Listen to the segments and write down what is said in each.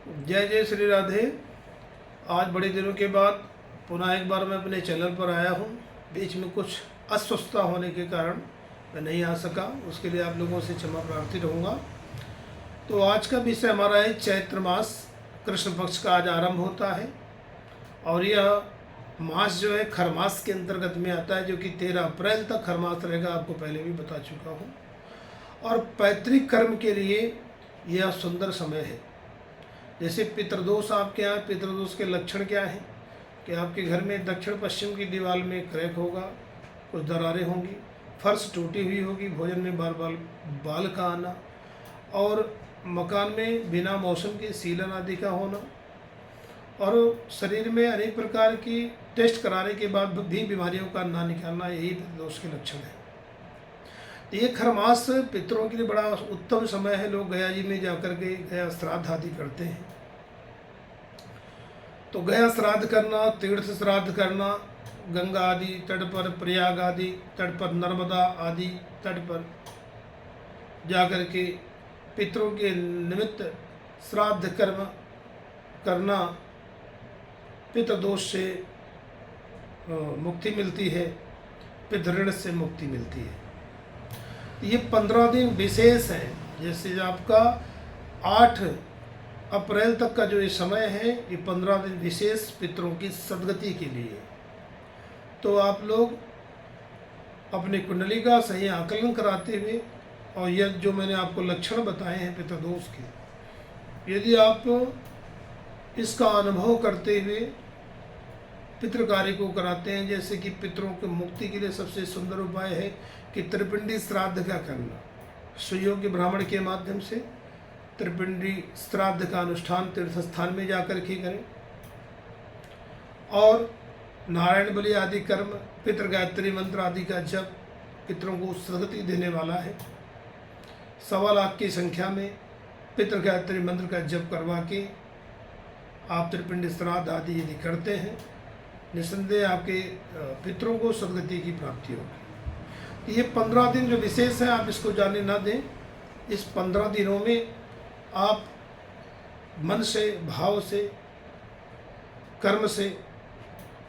जय जय श्री राधे। आज बड़े दिनों के बाद पुनः एक बार मैं अपने चैनल पर आया हूँ। बीच में कुछ अस्वस्थता होने के कारण मैं नहीं आ सका, उसके लिए आप लोगों से क्षमा प्रार्थी रहूँगा। तो आज का विषय हमारा है चैत्र मास। कृष्ण पक्ष का आज आरंभ होता है और यह मास जो है खरमास के अंतर्गत में आता है, जो कि 13 अप्रैल तक खरमास रहेगा। आपको पहले भी बता चुका हूँ। और पैतृक कर्म के लिए यह सुंदर समय है। जैसे पितृदोष आपके यहाँ, पितृदोष के लक्षण क्या हैं कि आपके घर में दक्षिण पश्चिम की दीवार में क्रैक होगा, कुछ दरारें होंगी, फर्श टूटी हुई होगी, भोजन में बार बार बाल का आना, और मकान में बिना मौसम के सीलन आदि का होना, और शरीर में अनेक प्रकार की टेस्ट कराने के बाद भी बीमारियों का ना निकालना, यही पितृदोष के लक्षण है। तो ये खरमास पितरों के लिए बड़ा उत्तम समय है। लोग गया जी में जाकर के गया श्राद्ध आदि करते हैं। तो गया श्राद्ध करना, तीर्थ श्राद्ध करना, गंगा आदि तट पर, प्रयाग आदि तट पर, नर्मदा आदि तट पर जाकर के पितरों के निमित्त श्राद्ध कर्म करना, पितृदोष से मुक्ति मिलती है, पितृऋण से मुक्ति मिलती है। ये 15 दिन विशेष हैं। जैसे आपका 8 अप्रैल तक का जो ये समय है, ये 15 दिन विशेष पितरों की सद्गति के लिए। तो आप लोग अपनी कुंडली का सही आकलन कराते हुए, और यह जो मैंने आपको लक्षण बताए हैं पितृदोष के, यदि आप इसका अनुभव करते हुए पितृ कार्य को कराते हैं, जैसे कि पितरों की मुक्ति के लिए सबसे सुंदर उपाय है कि त्रिपिंडी श्राद्ध का करना। सुयोग्य ब्राह्मण के माध्यम से त्रिपिंडी श्राद्ध का अनुष्ठान तीर्थ स्थान में जाकर के करें, और नारायण बलि आदि कर्म, पितृ गायत्री मंत्र आदि का जप पितरों को सद्गति देने वाला है। 1.25 लाख की संख्या में पितृ गायत्री मंत्र का जप करवा के आप त्रिपिंडी श्राद्ध आदि यदि करते हैं, निस्संदेह आपके पितरों को सद्गति की प्राप्ति होगी। ये 15 दिन जो विशेष है, आप इसको जाने ना दें। इस 15 दिनों में आप मन से, भाव से, कर्म से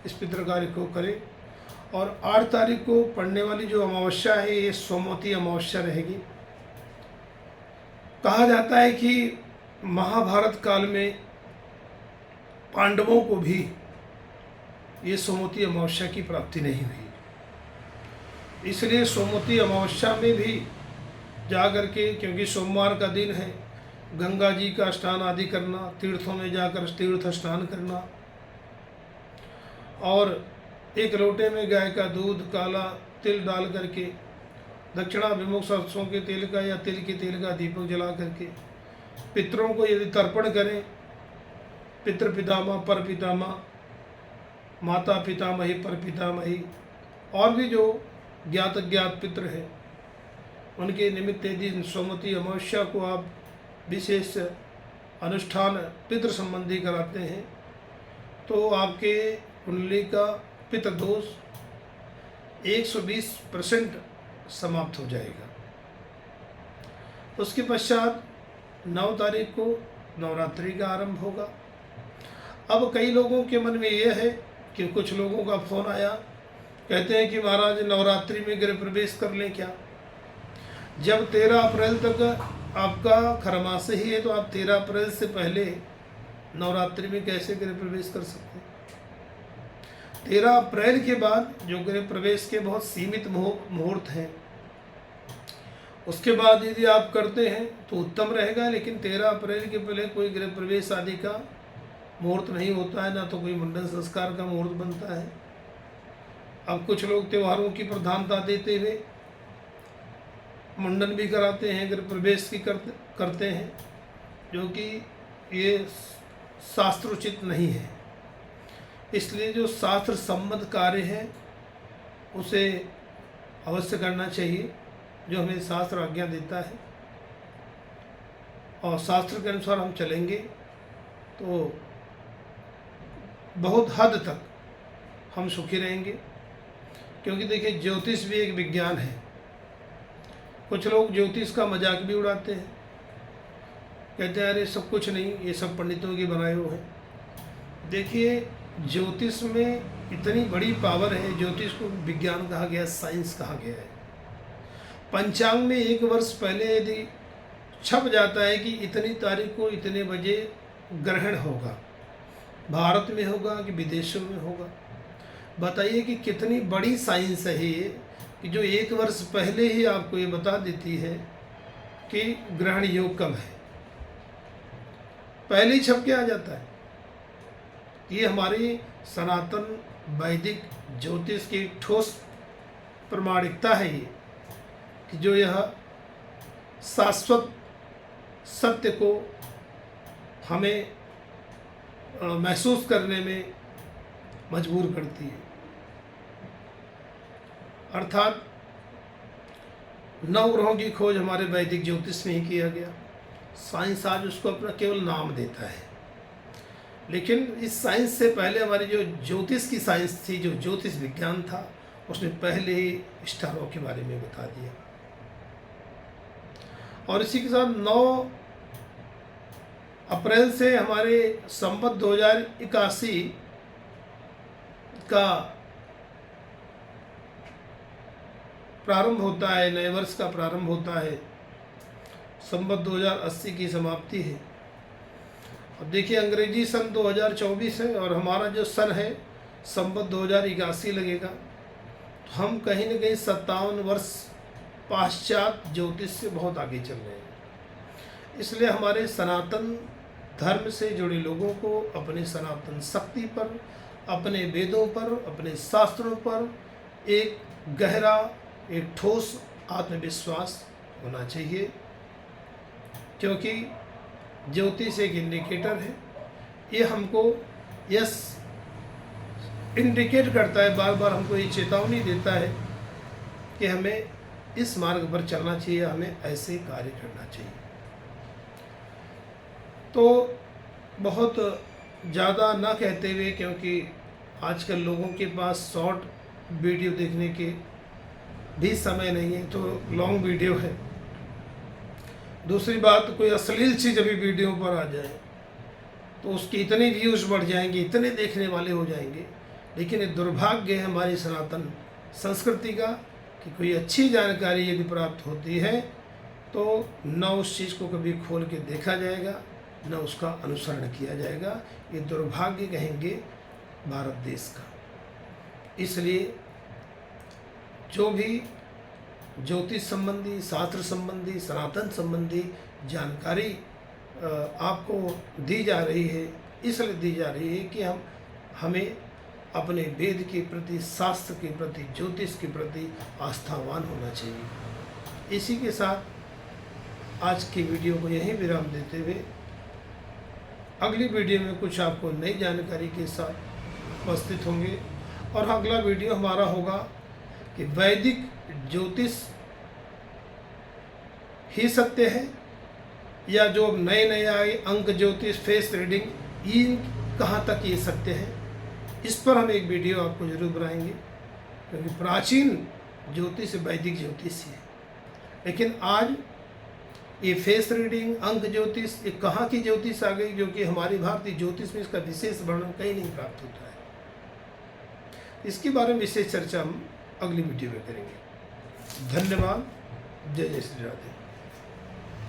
इस पितृ कार्य को करें। और 8 तारीख को पड़ने वाली जो अमावस्या है, ये सोमवती अमावस्या रहेगी। कहा जाता है कि महाभारत काल में पांडवों को भी ये सोमवती अमावस्या की प्राप्ति नहीं हुई। इसलिए सोमवती अमावस्या में भी जाकर के, क्योंकि सोमवार का दिन है, गंगा जी का स्नान आदि करना, तीर्थों में जाकर तीर्थ स्नान करना, और एक लोटे में गाय का दूध, काला तिल डाल करके दक्षिणाभिमुख सरसों के तेल का या तिल के तेल का दीपक जला करके पितरों को यदि तर्पण करें, पितृ पितामह, पर पितामह, माता पितामही, पर पितामही, और भी जो ज्ञात अज्ञात पितृ हैं, उनके निमित्त यदि सोमवती अमावस्या को आप विशेष अनुष्ठान पितृ संबंधी कराते हैं, तो आपके कुंडली का पितृदोष 120% समाप्त हो जाएगा। उसके पश्चात 9 तारीख को नवरात्रि का आरंभ होगा। अब कई लोगों के मन में यह है कि कुछ लोगों का फ़ोन आया, कहते हैं कि महाराज नवरात्रि में गृह प्रवेश कर लें क्या? जब 13 अप्रैल तक आपका खरमास ही है, तो आप 13 अप्रैल से पहले नवरात्रि में कैसे गृह प्रवेश कर सकते हैं? 13 अप्रैल के बाद जो गृह प्रवेश के बहुत सीमित मुहूर्त हैं, उसके बाद यदि आप करते हैं तो उत्तम रहेगा। लेकिन 13 अप्रैल के पहले कोई गृह प्रवेश आदि का मुहूर्त नहीं होता है, ना तो कोई मुंडन संस्कार का मुहूर्त बनता है। अब कुछ लोग त्योहारों की प्रधानता देते हुए मुंडन भी कराते हैं, गृह प्रवेश की करते हैं, जो कि ये शास्त्रोचित नहीं है। इसलिए जो शास्त्र सम्मत कार्य है उसे अवश्य करना चाहिए, जो हमें शास्त्र आज्ञा देता है, और शास्त्र के अनुसार हम चलेंगे तो बहुत हद तक हम सुखी रहेंगे। क्योंकि देखिए, ज्योतिष भी एक विज्ञान है। कुछ लोग ज्योतिष का मजाक भी उड़ाते हैं कहते हैं अरे सब कुछ नहीं, ये सब पंडितों के बनाए हुए हैं। देखिए, ज्योतिष में इतनी बड़ी पावर है। ज्योतिष को विज्ञान कहा गया, साइंस कहा गया है। पंचांग में 1 वर्ष पहले यदि छप जाता है कि इतनी तारीख को इतने बजे ग्रहण होगा, भारत में होगा कि विदेशों में होगा, बताइए कि कितनी बड़ी साइंस है ये, कि जो 1 वर्ष पहले ही आपको ये बता देती है कि ग्रहण योग कब है, पहले ही छप के आ जाता है। ये हमारी सनातन वैदिक ज्योतिष की ठोस प्रमाणिकता है ये, कि जो यह शाश्वत सत्य को हमें महसूस करने में मजबूर करती है। अर्थात 9 ग्रहों की खोज हमारे वैदिक ज्योतिष में ही किया गया। साइंस आज उसको अपना केवल नाम देता है, लेकिन इस साइंस से पहले हमारी जो ज्योतिष की साइंस थी, जो ज्योतिष विज्ञान था, उसने पहले ही स्टारों के बारे में बता दिया। और इसी के साथ 9 अप्रैल से हमारे संवत 2081 का प्रारंभ होता है, नए वर्ष का प्रारंभ होता है। संवत 2080 की समाप्ति है। अब देखिए, अंग्रेजी सन 2024 है और हमारा जो सन है संवत 2081 लगेगा। तो हम कहीं न कहीं 57 वर्ष पाश्चात ज्योतिष से बहुत आगे चल रहे हैं। इसलिए हमारे सनातन धर्म से जुड़े लोगों को अपने सनातन शक्ति पर, अपने वेदों पर, अपने शास्त्रों पर एक गहरा, एक ठोस आत्मविश्वास होना चाहिए, क्योंकि ज्योतिष एक इंडिकेटर है। ये हमको यस इंडिकेट करता है, बार बार हमको ये चेतावनी देता है कि हमें इस मार्ग पर चलना चाहिए, हमें ऐसे कार्य करना चाहिए। तो बहुत ज़्यादा ना कहते हुए, क्योंकि आजकल लोगों के पास शॉर्ट वीडियो देखने के भी समय नहीं है, तो लॉन्ग वीडियो है। दूसरी बात, कोई अश्लील चीज़ अभी वीडियो पर आ जाए तो उसकी इतनी व्यूज़ बढ़ जाएंगे, इतने देखने वाले हो जाएंगे। लेकिन ये दुर्भाग्य है हमारी सनातन संस्कृति का कि कोई अच्छी जानकारी यदि प्राप्त होती है तो न उस चीज़ को कभी खोल के देखा जाएगा, न उसका अनुसरण किया जाएगा। ये दुर्भाग्य कहेंगे भारत देश का। इसलिए जो भी ज्योतिष संबंधी, शास्त्र संबंधी, सनातन संबंधी जानकारी आपको दी जा रही है, इसलिए दी जा रही है कि हमें अपने वेद के प्रति, शास्त्र के प्रति, ज्योतिष के प्रति आस्थावान होना चाहिए। इसी के साथ आज की वीडियो को यहीं विराम देते हुए अगली वीडियो में कुछ आपको नई जानकारी के साथ उपस्थित होंगे। और अगला वीडियो हमारा होगा कि वैदिक ज्योतिष ही सत्य है या जो नए नए आए अंक ज्योतिष, फेस रीडिंग, ये कहाँ तक ये सत्य है, इस पर हम एक वीडियो आपको जरूर बनाएंगे। क्योंकि प्राचीन ज्योतिष वैदिक ज्योतिष है, लेकिन आज ये फेस रीडिंग, अंक ज्योतिष, ये कहाँ की ज्योतिष आ गई, जो कि हमारी भारतीय ज्योतिष में इसका विशेष वर्णन कहीं नहीं प्राप्त होता है। इसके बारे में विशेष चर्चा हम अगली वीडियो में करेंगे। धन्यवाद। जय जय श्री राधे।